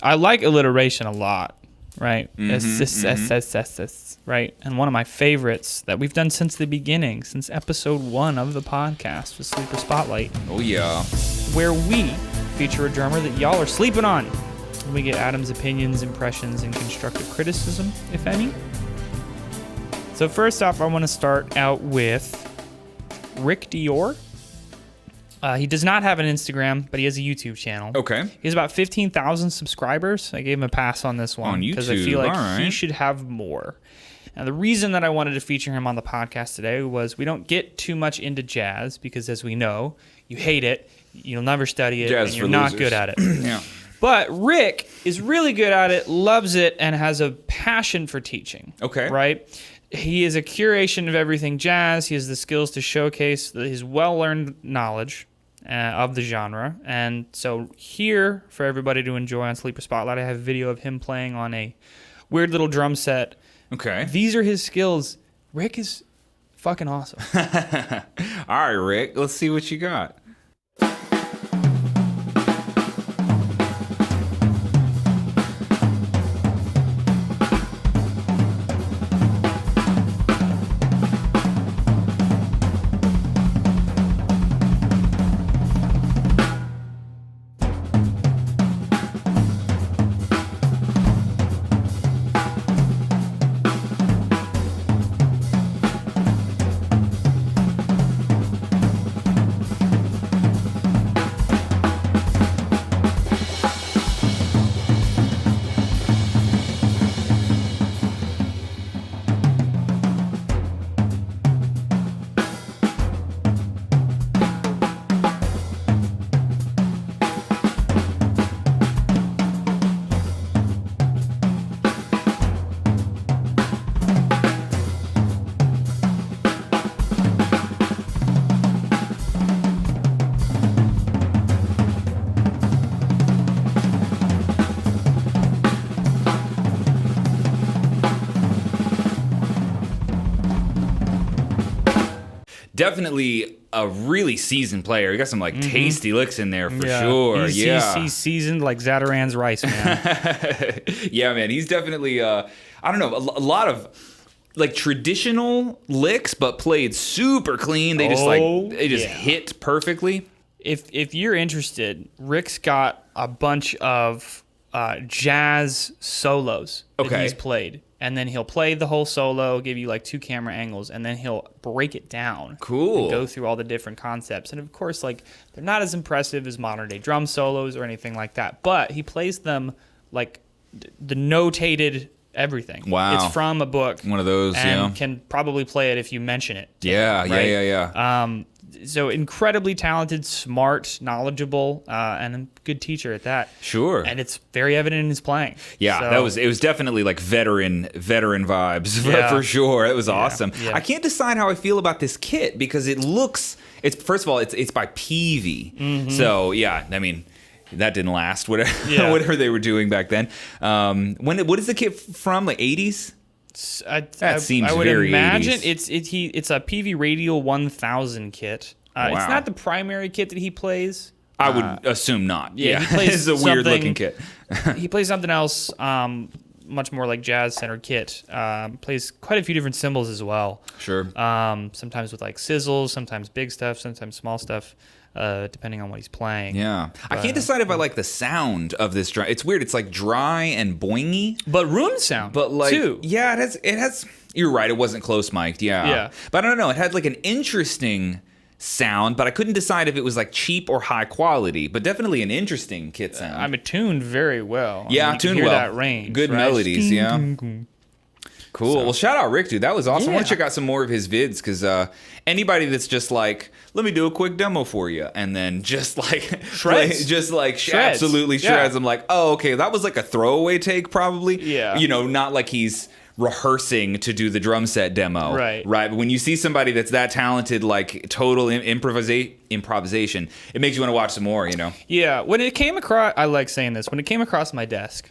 I like alliteration a lot, right? Right? And one of my favorites that we've done since the beginning, since episode 1 of the podcast, was Sleeper Spotlight. Oh, yeah. Where we feature a drummer that y'all are sleeping on. We get Adam's opinions, impressions, and constructive criticism, if any. So first off, I want to start out with Rick Dior. He does not have an Instagram, but he has a YouTube channel. Okay. He has about 15,000 subscribers. I gave him a pass on this one. On YouTube, because I feel like he right. should have more. Now, the reason that I wanted to feature him on the podcast today was we don't get too much into jazz because, as we know, you hate it, you'll never study it, Jazz and you're for not losers. good at it. Yeah. But Rick is really good at it, loves it, and has a passion for teaching. Okay. Right? He is a curation of everything jazz. He has the skills to showcase his well-learned knowledge of the genre. And so here, for everybody to enjoy on Sleeper Spotlight, I have a video of him playing on a weird little drum set. Okay. These are his skills. Rick is fucking awesome. All right, Rick. Let's see what you got. Definitely a really seasoned player. You got some like tasty licks in there for sure. He's seasoned like Zataran's rice, man. Yeah, man. He's definitely, I don't know, a lot of like traditional licks, but played super clean. They just hit perfectly. If you're interested, Rick's got a bunch of jazz solos that he's played. And then he'll play the whole solo, give you like 2 camera angles, and then he'll break it down. Cool. And go through all the different concepts. And of course, like, they're not as impressive as modern day drum solos or anything like that. But he plays them like the notated everything. Wow. It's from a book. One of those, and can probably play it if you mention it. Yeah. So incredibly talented, smart, knowledgeable, and a good teacher at that. Sure. And it's very evident in his playing. Yeah, So, it was definitely like veteran vibes for sure. It was awesome. Yeah. I can't decide how I feel about this kit because it's first of all it's by Peavey. Mm-hmm. So yeah, I mean that didn't last whatever they were doing back then. What is the kit from, like 80s? That seems I would very imagine 80s. it's a PV Radial 1000 kit. Wow. It's not the primary kit that he plays. I would assume not. Yeah, he plays it's a weird looking kit. He plays something else, much more like jazz-centered kit. Plays quite a few different cymbals as well. Sure. Sometimes with like sizzles, sometimes big stuff, sometimes small stuff, depending on what he's playing. Yeah. I can't decide if I like the sound of this drum. It's weird. It's like dry and boingy. But room sound, But like, too. yeah, it has. You're right. It wasn't close mic'd. Yeah. But I don't know. It had like an interesting sound, but I couldn't decide if it was like cheap or high quality. But definitely an interesting kit sound. I'm tuned very well. Yeah, you tuned can hear well. that range. Good right? melodies. Yeah. Cool. So. Well, shout out Rick, dude. That was awesome. I want to Yeah. check out some more of his vids because anybody that's just like, let me do a quick demo for you, and then just like Shreds. absolutely shreds. Yeah. I'm like, oh, okay, that was like a throwaway take, probably. Yeah. You know, not like he's rehearsing to do the drum set demo. Right. But when you see somebody that's that talented, like total improvisation, it makes you want to watch some more. You know. Yeah, when it came across, I like saying this, when it came across my desk,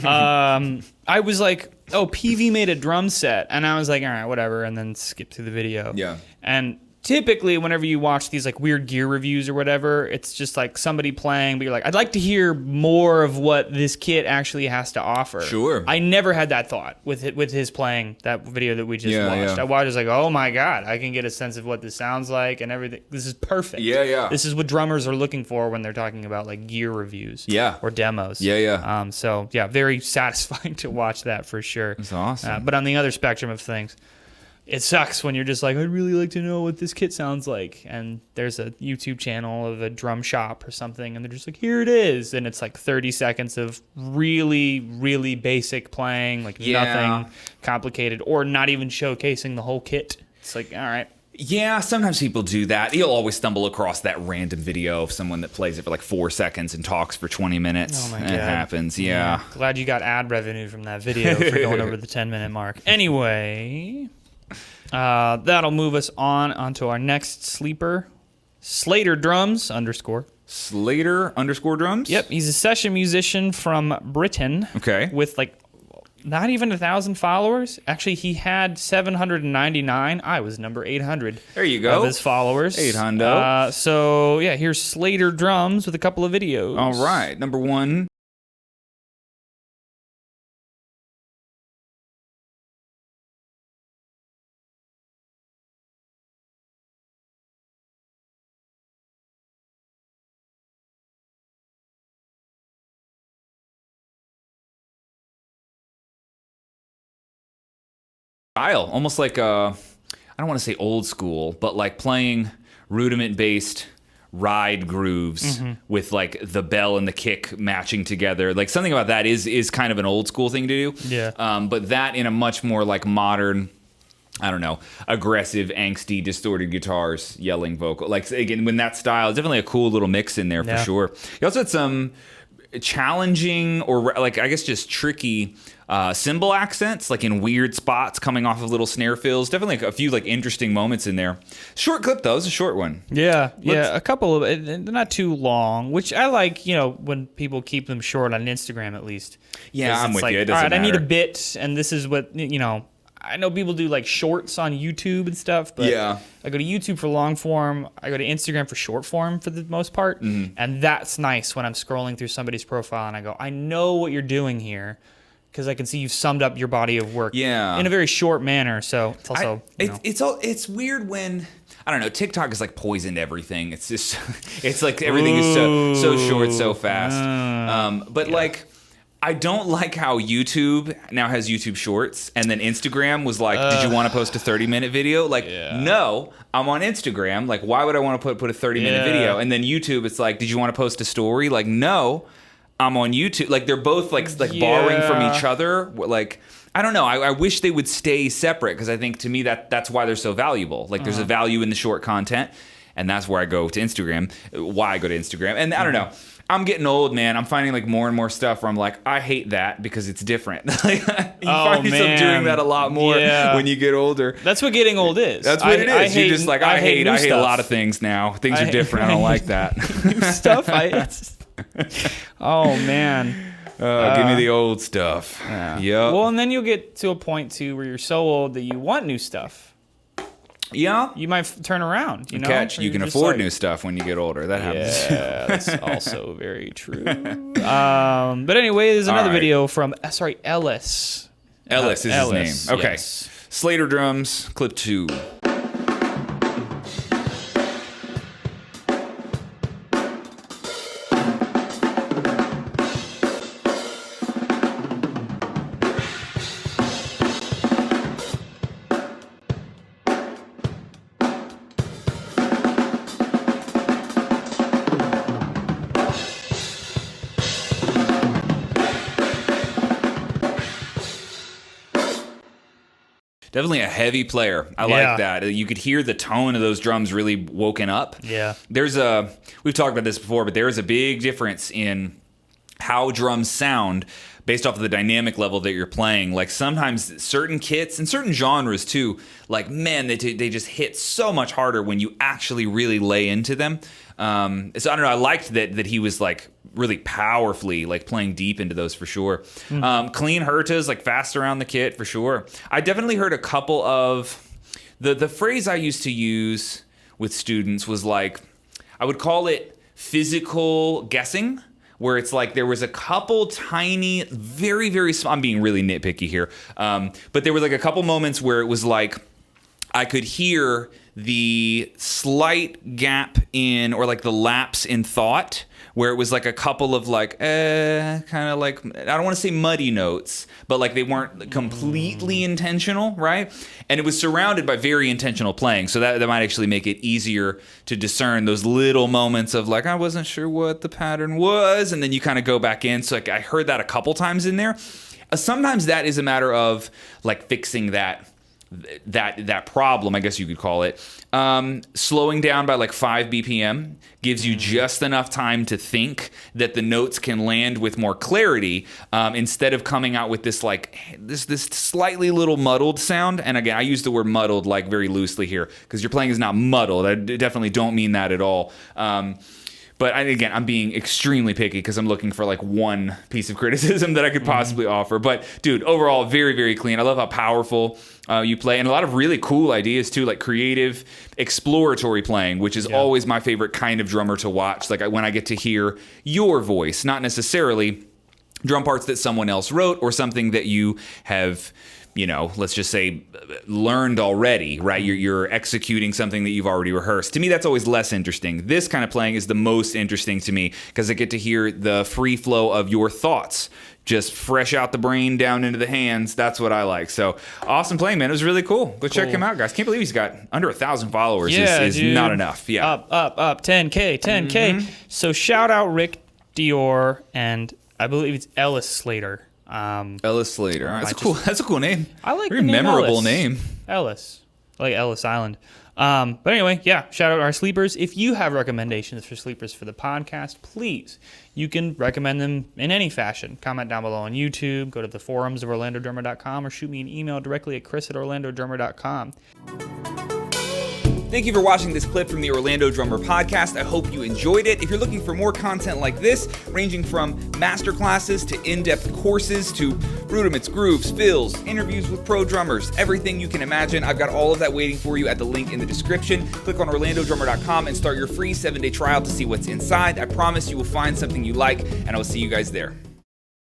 I was like, oh, PV made a drum set. And I was like, all right, whatever, and then skip through the video. Yeah. And typically whenever you watch these like weird gear reviews or whatever, it's just like somebody playing, but you're like, I'd like to hear more of what this kit actually has to offer. Sure. I never had that thought with his playing that video that we just watched. Yeah. I watched, like, oh my God, I can get a sense of what this sounds like and everything. This is perfect. Yeah. This is what drummers are looking for when they're talking about like gear reviews. Yeah. Or demos. Yeah. So yeah, very satisfying to watch that for sure. That's awesome. But on the other spectrum of things, it sucks when you're just like, I'd really like to know what this kit sounds like. And there's a YouTube channel of a drum shop or something, and they're just like, here it is. And it's like 30 seconds of really, really basic playing, like nothing complicated, or not even showcasing the whole kit. It's like, all right. Yeah, sometimes people do that. You'll always stumble across that random video of someone that plays it for like 4 seconds and talks for 20 minutes. Oh my God. It happens, yeah. Glad you got ad revenue from that video for going over the 10-minute mark. Anyway... that'll move us onto our next sleeper, Slater Drums _ Slater _ drums? Yep, he's a session musician from Britain. Okay. With like not even 1,000 followers. Actually, he had 799. I was number 800. There you go. Of his followers. 800. So yeah, here's Slater Drums with a couple of videos. All right, number 1. Style, almost like I don't want to say old school, but like playing rudiment-based ride grooves with like the bell and the kick matching together. Like something about that is kind of an old school thing to do. Yeah. But that in a much more like modern, I don't know, aggressive, angsty, distorted guitars, yelling vocal. Like again, when that style is definitely a cool little mix in there for sure. He also had some challenging or like I guess just tricky cymbal accents, like in weird spots coming off of little snare fills. Definitely a few like interesting moments in there. Short clip though, it's a short one. Yeah, a couple of they're not too long, which I like. You know, when people keep them short on Instagram at least. Yeah, I'm with like, you. It all doesn't right, I need a matter. bit, and this is what you know. I know people do like shorts on YouTube and stuff, but Yeah. I go to YouTube for long form. I go to Instagram for short form for the most part, and that's nice when I'm scrolling through somebody's profile and I go, I know what you're doing here. Because I can see you've summed up your body of work in a very short manner. So it's also it's weird when I don't know, TikTok has like poisoned everything. It's just it's like everything is so short, so fast. But like I don't like how YouTube now has YouTube Shorts, and then Instagram was like, did you want to post a 30-minute video? Like, no, I'm on Instagram. Like, why would I want to put a 30-minute video? And then YouTube, it's like, did you want to post a story? Like, no, I'm on YouTube. Like, they're both like borrowing from each other. Like, I don't know. I wish they would stay separate, because I think to me that's why they're so valuable. Like, there's a value in the short content, and that's where I go to Instagram. Why I go to Instagram, and I don't know. I'm getting old, man. I'm finding like more and more stuff where I'm like, I hate that because it's different. Like, you find yourself doing that a lot more when you get older. That's what getting old is. That's what it is. You're just like, I hate a lot of things now. Things are different. I don't like that. New stuff. Oh man. Give me the old stuff. Yeah. Yep. Well, and then you'll get to a point too where you're so old that you want new stuff. Yeah. You might turn around, you know? You can afford new stuff when you get older. That happens. Yeah, that's also very true. But anyway, there's another video from, Ellis. Ellis is his name. Okay. Yes. Slater Drums, clip 2. Definitely a heavy player. I like that. You could hear the tone of those drums really woken up. Yeah. We've talked about this before, but there is a big difference in how drums sound based off of the dynamic level that you're playing. Like sometimes certain kits and certain genres too, like man, they just hit so much harder when you actually really lay into them. So I don't know. I liked that he was like really powerfully like playing deep into those for sure. Clean Hertas, like fast around the kit for sure. I definitely heard a couple of the phrase I used to use with students was like, I would call it physical guessing, where it's like there was a couple tiny, very, very small, I'm being really nitpicky here, but there was like a couple moments where it was like I could hear the slight gap in, or like the lapse in thought, where it was like a couple of like, kind of like, I don't want to say muddy notes, but like they weren't completely intentional, right? And it was surrounded by very intentional playing. So that might actually make it easier to discern those little moments of like, I wasn't sure what the pattern was. And then you kind of go back in. So like I heard that a couple times in there. Sometimes that is a matter of like fixing that problem, I guess you could call it. Slowing down by like 5 BPM gives you just enough time to think that the notes can land with more clarity, instead of coming out with this like this slightly little muddled sound. And again, I use the word muddled like very loosely here because your playing is not muddled. I definitely don't mean that at all. But again, I'm being extremely picky because I'm looking for like one piece of criticism that I could possibly offer. But dude, overall, very, very clean. I love how powerful you play, and a lot of really cool ideas too, like creative, exploratory playing, which is always my favorite kind of drummer to watch. Like when I get to hear your voice, not necessarily drum parts that someone else wrote or something that you have, you know, let's just say learned already, right? You're executing something that you've already rehearsed. To me, that's always less interesting. This kind of playing is the most interesting to me because I get to hear the free flow of your thoughts, just fresh out the brain down into the hands. That's what I like. So awesome playing, man. It was really cool. Go check him out, guys. Can't believe he's got under 1,000 followers. Yeah, is not enough. Yeah. Up. 10K. So shout out Rick Dior and I believe it's Ellis Slater. Ellis Slater. That's a cool name. I like very the name memorable Ellis. name. Ellis. I like Ellis Island. But anyway, yeah, shout out our sleepers. If you have recommendations for sleepers for the podcast, please, you can recommend them in any fashion. Comment down below on YouTube, go to the forums of OrlandoDrummer.com, or shoot me an email directly at chris@OrlandoDrummer.com. Thank you for watching this clip from the Orlando Drummer Podcast. I hope you enjoyed it. If you're looking for more content like this, ranging from masterclasses to in-depth courses to rudiments, grooves, fills, interviews with pro drummers, everything you can imagine, I've got all of that waiting for you at the link in the description. Click on OrlandoDrummer.com and start your free 7-day trial to see what's inside. I promise you will find something you like, and I will see you guys there.